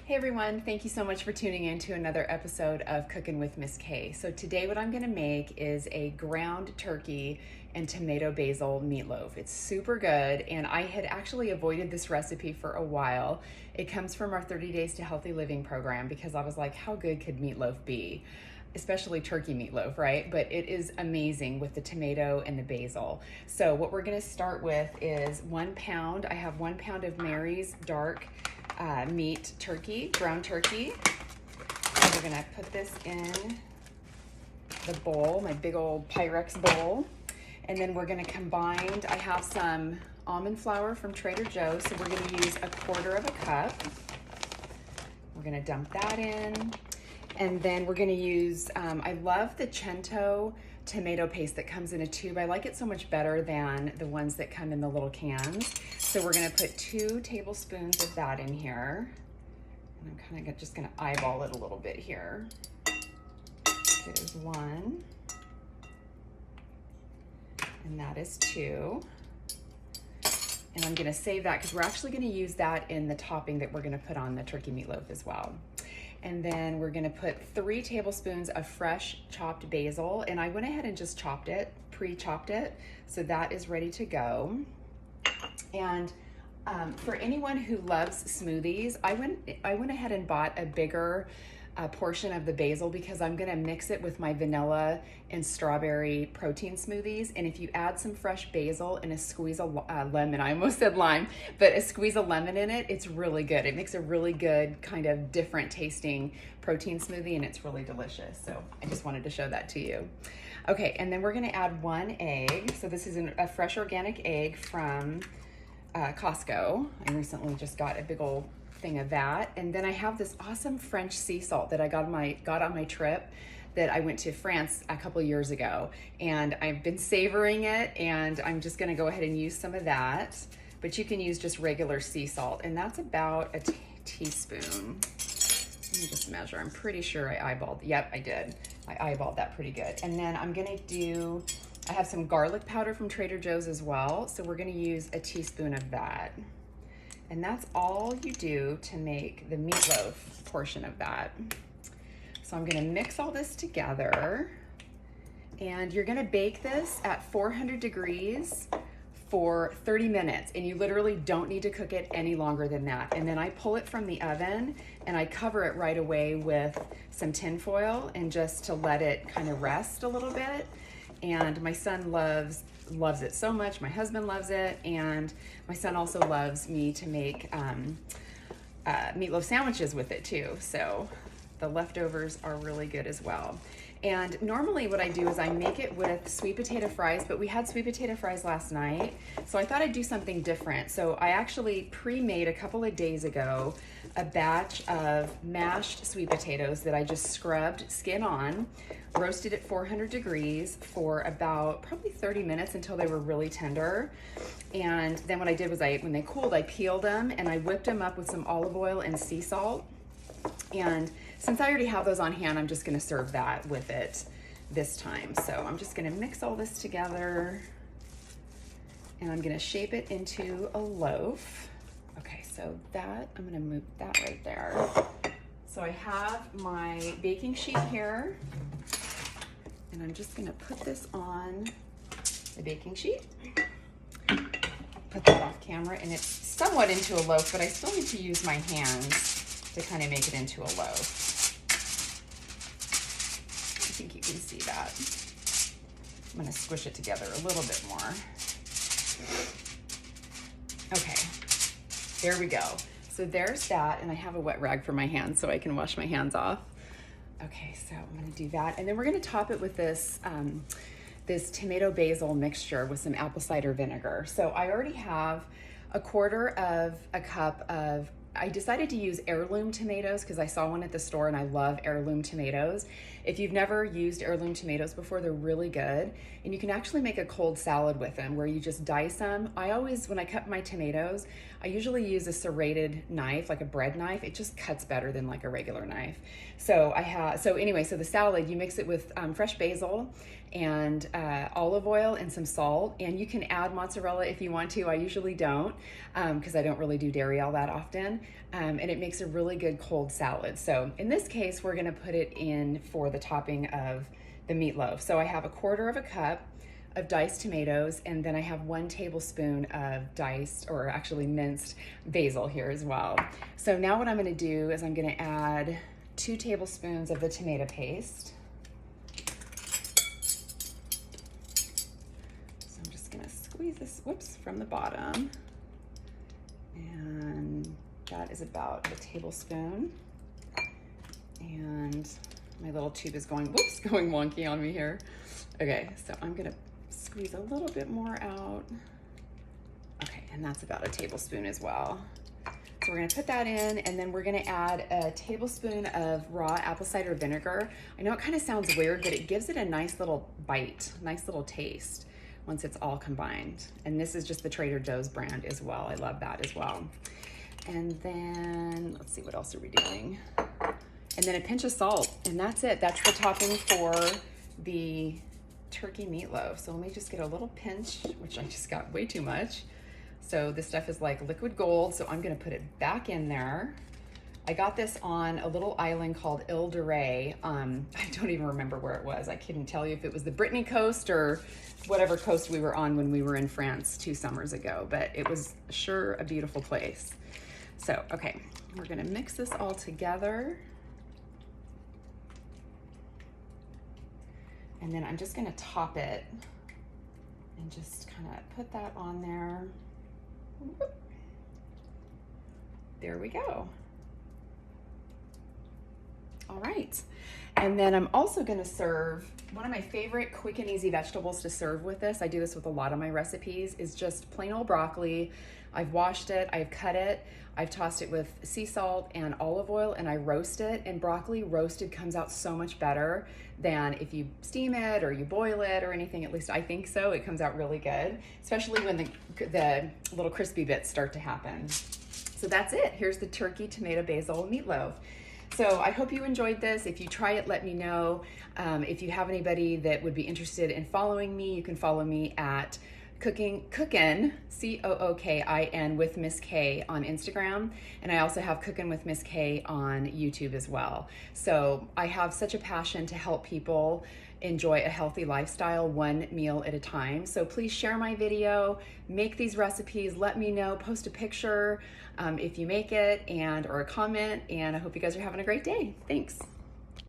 Hey everyone, thank you so much for tuning in to another episode of Cooking with Miss K. So today what I'm gonna make is a ground turkey and tomato basil meatloaf. It's super good, and I had actually avoided this recipe for a while. It comes from our 30 Days to Healthy Living program because I was like, how good could meatloaf be? Especially turkey meatloaf, right? But it is amazing with the tomato and the basil. So what we're gonna start with is 1 pound. I have 1 pound of Mary's dark meat turkey, ground turkey. And we're gonna put this in the bowl, my big old Pyrex bowl. And then we're gonna combine, I have some almond flour from Trader Joe's, so we're gonna use 1/4 of a cup. We're gonna dump that in. And then we're gonna use, I love the Cento tomato paste that comes in a tube. I like it so much better than the ones that come in the little cans. So we're gonna put 2 tablespoons of that in here. And I'm kind of just gonna eyeball it a little bit here. There's 1. And that is 2. And I'm gonna save that because we're actually gonna use that in the topping that we're gonna put on the turkey meatloaf as well. And then we're gonna put 3 tablespoons of fresh chopped basil. And I went ahead and just chopped it, pre-chopped it. So that is ready to go. And for anyone who loves smoothies, I went ahead and bought a bigger portion of the basil because I'm gonna mix it with my vanilla and strawberry protein smoothies. And if you add some fresh basil and a squeeze of lemon, I almost said lime, but a squeeze of lemon in it, it's really good. It makes a really good kind of different tasting protein smoothie, and it's really delicious. So I just wanted to show that to you. Okay, and then we're gonna add 1 egg. So this is a fresh organic egg from Costco. I recently just got a big old thing of that. And then I have this awesome French sea salt that I got on my trip that I went to France a couple years ago. And I've been savoring it, and I'm just gonna go ahead and use some of that. But you can use just regular sea salt, and that's about a teaspoon. Let me just measure. I'm pretty sure I eyeballed. Yep, I did. I eyeballed that pretty good. And then I'm gonna I have some garlic powder from Trader Joe's as well. So we're gonna use a teaspoon of that. And that's all you do to make the meatloaf portion of that. So I'm gonna mix all this together, and you're gonna bake this at 400 degrees for 30 minutes, and you literally don't need to cook it any longer than that. And then I pull it from the oven and I cover it right away with some tin foil and just to let it kind of rest a little bit. And my son loves it so much. My husband loves it, and my son also loves me to make meatloaf sandwiches with it too. So the leftovers are really good as well. And normally what I do is I make it with sweet potato fries, but we had sweet potato fries last night, so I thought I'd do something different. So I actually pre-made a couple of days ago a batch of mashed sweet potatoes that I just scrubbed skin on, roasted at 400 degrees for about probably 30 minutes until they were really tender. And then what I did was when they cooled, I peeled them and I whipped them up with some olive oil and sea salt. And since I already have those on hand, I'm just gonna serve that with it this time. So I'm just gonna mix all this together, and I'm gonna shape it into a loaf. Okay, so I'm gonna move that right there. So I have my baking sheet here, and I'm just gonna put this on the baking sheet. Put that off camera, and it's somewhat into a loaf, but I still need to use my hands to kind of make it into a loaf. I think you can see that. I'm gonna squish it together a little bit more. Okay, there we go. So there's that, and I have a wet rag for my hands so I can wash my hands off. Okay, so I'm gonna do that, and then we're gonna top it with this this tomato basil mixture with some apple cider vinegar. So I already have 1/4 of a cup of, I decided to use heirloom tomatoes because I saw one at the store and I love heirloom tomatoes. If you've never used heirloom tomatoes before, they're really good. And you can actually make a cold salad with them where you just dice them. When I cut my tomatoes, I usually use a serrated knife, like a bread knife. It just cuts better than like a regular knife. So so the salad, you mix it with fresh basil and olive oil and some salt, and you can add mozzarella if you want to. I usually don't because I don't really do dairy all that often. and it makes a really good cold salad. So in this case, we're gonna put it in for the topping of the meatloaf. So I have 1/4 cup of diced tomatoes, and then I have 1 tablespoon of diced, or actually minced, basil here as well. So now what I'm gonna do is I'm gonna add 2 tablespoons of the tomato paste. So I'm just gonna squeeze this, whoops, from the bottom. And that is about a tablespoon. And my little tube is going, whoops, going wonky on me here. Okay, so I'm gonna squeeze a little bit more out. Okay, and that's about a tablespoon as well. So we're gonna put that in, and then we're gonna add a tablespoon of raw apple cider vinegar. I know it kind of sounds weird, but it gives it a nice little bite, nice little taste once it's all combined. And this is just the Trader Joe's brand as well. I love that as well. And then, let's see, what else are we doing? And then a pinch of salt, and that's it. That's the topping for the turkey meatloaf. So let me just get a little pinch, which I just got way too much. So this stuff is like liquid gold, so I'm gonna put it back in there. I got this on a little island called Ile de Ré. I don't even remember where it was. I couldn't tell you if it was the Brittany coast or whatever coast we were on when we were in France 2 summers ago, but it was sure a beautiful place. So, okay, we're gonna mix this all together. And then I'm just gonna top it and just kind of put that on there. There we go. All right. And then I'm also gonna serve, one of my favorite quick and easy vegetables to serve with this, I do this with a lot of my recipes, is just plain old broccoli. I've washed it, I've cut it, I've tossed it with sea salt and olive oil, and I roast it. And broccoli roasted comes out so much better than if you steam it or you boil it or anything. At least I think so. It comes out really good, especially when the little crispy bits start to happen. So that's it. Here's the turkey, tomato, basil meatloaf. So I hope you enjoyed this. If you try it, let me know. If you have anybody that would be interested in following me, you can follow me at Cookin, Cookin with Miss K on Instagram. And I also have Cookin with Miss K on YouTube as well. So I have such a passion to help people enjoy a healthy lifestyle 1 meal at a time. So please share my video, make these recipes, let me know, post a picture if you make it, or a comment, and I hope you guys are having a great day. Thanks.